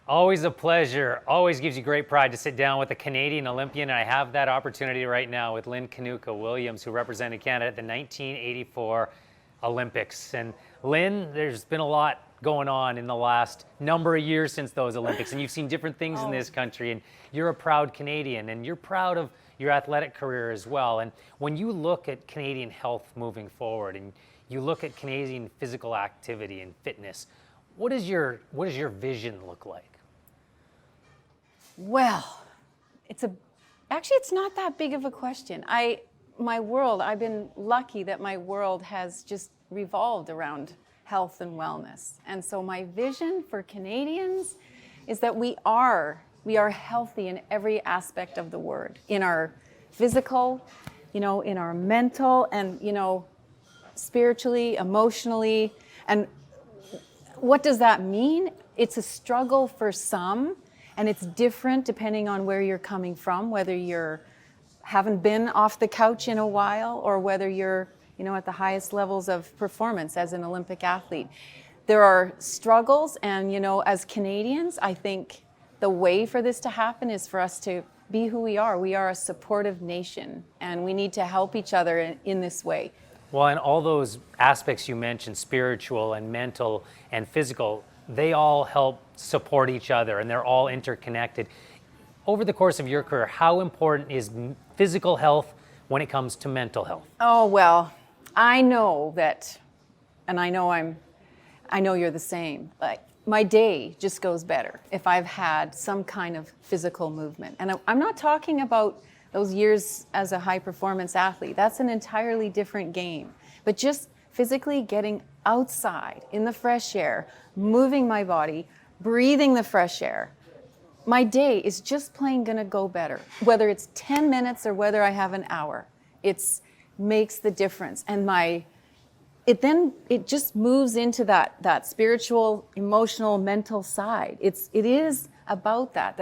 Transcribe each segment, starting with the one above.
Always a pleasure. Always gives you great pride to sit down with a Canadian Olympian. And I have that opportunity right now with Lynn Kanuka Williams, who represented Canada at the 1984 Olympics. And Lynn, there's been a lot going on in the last number of years since those Olympics. And you've seen different things in this country. And you're a proud Canadian. And you're proud of your athletic career as well. And when you look at Canadian health moving forward and you look at Canadian physical activity and fitness, what does your vision look like? Well, actually it's not that big of a question. I've been lucky that my world has just revolved around health and wellness. And so my vision for Canadians is that we are healthy in every aspect of the word, in our physical, in our mental, and spiritually, emotionally. And what does that mean? It's a struggle for some, and it's different depending on where you're coming from, whether you haven't been off the couch in a while or whether you're at the highest levels of performance as an Olympic athlete. There are struggles, and as Canadians, I think the way for this to happen is for us to be who we are. We are a supportive nation, and we need to help each other in this way. Well, and all those aspects you mentioned, spiritual and mental and physical, they all help support each other, and they're all interconnected. Over the course of your career, how important is physical health when it comes to mental health? Oh, well, I know that, and I know you're the same. My day just goes better if I've had some kind of physical movement. And I'm not talking about those years as a high performance athlete. That's an entirely different game. But just physically getting outside in the fresh air, moving my body, breathing the fresh air, my day is just plain gonna go better. Whether it's 10 minutes or whether I have an hour, it makes the difference. And it just moves into that spiritual, emotional, mental side. It is about that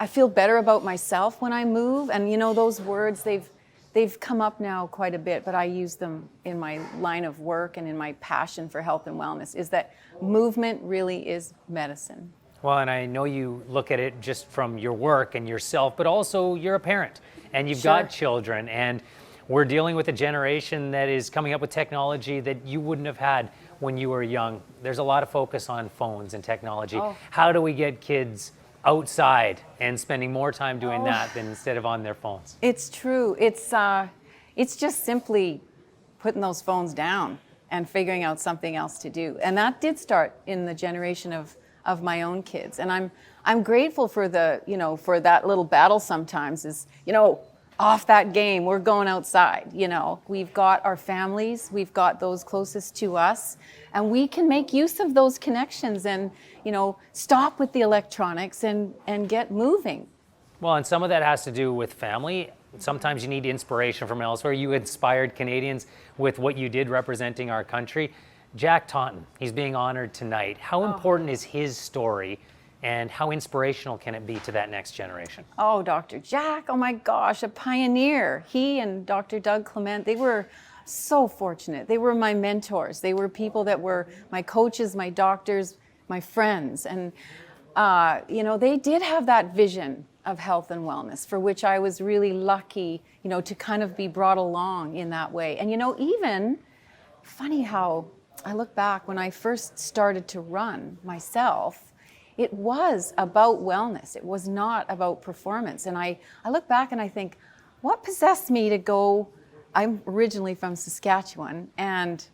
I feel better about myself when I move. And those words, they've come up now quite a bit, but I use them in my line of work and in my passion for health and wellness, is that movement really is medicine. Well, and I know you look at it just from your work and yourself, but also you're a parent and you've got children, and we're dealing with a generation that is coming up with technology that you wouldn't have had when you were young. There's a lot of focus on phones and technology. How do we get kids outside and spending more time doing that than instead of on their phones? It's true. It's just simply putting those phones down and figuring out something else to do. And that did start in the generation of my own kids. And I'm grateful for for that little battle sometimes is, off that game, we're going outside. We've got our families, we've got those closest to us, and we can make use of those connections and, stop with the electronics and get moving. Well, and some of that has to do with family. Sometimes you need inspiration from elsewhere. You inspired Canadians with what you did representing our country. Jack Taunton, he's being honored tonight. How important is his story, and how inspirational can it be to that next generation? Oh, Dr. Jack, oh my gosh, a pioneer. He and Dr. Doug Clement, they were so fortunate. They were my mentors. They were people that were my coaches, my doctors, my friends. And, they did have that vision of health and wellness, for which I was really lucky, to kind of be brought along in that way. And, even funny how I look back when I first started to run myself, it was about wellness. It was not about performance. And I look back and I think, what possessed me to go? I'm originally from Saskatchewan, and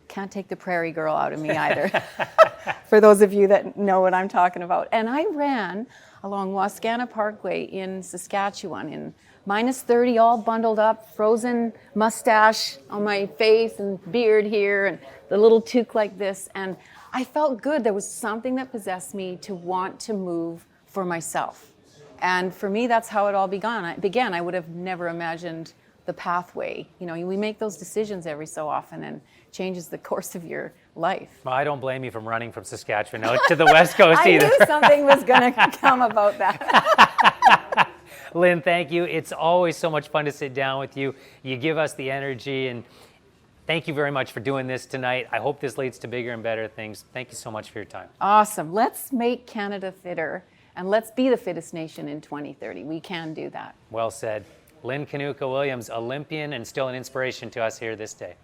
can't take the prairie girl out of me either, for those of you that know what I'm talking about. And I ran along Wascana Parkway in Saskatchewan in -30, all bundled up, frozen mustache on my face and beard here and the little toque like this. And I felt good. There was something that possessed me to want to move for myself. And for me, that's how it all began. I would have never imagined the pathway. We make those decisions every so often, and changes the course of your life. Well, I don't blame you from running from Saskatchewan out to the West Coast either. I knew something was going to come about that. Lynn, thank you. It's always so much fun to sit down with you. You give us the energy, and Thank you very much for doing this tonight. I hope this leads to bigger and better things. Thank you so much for your time. Awesome. Let's make Canada fitter, and let's be the fittest nation in 2030. We can do that. Well said. Lynn Kanuka Williams, Olympian and still an inspiration to us here this day.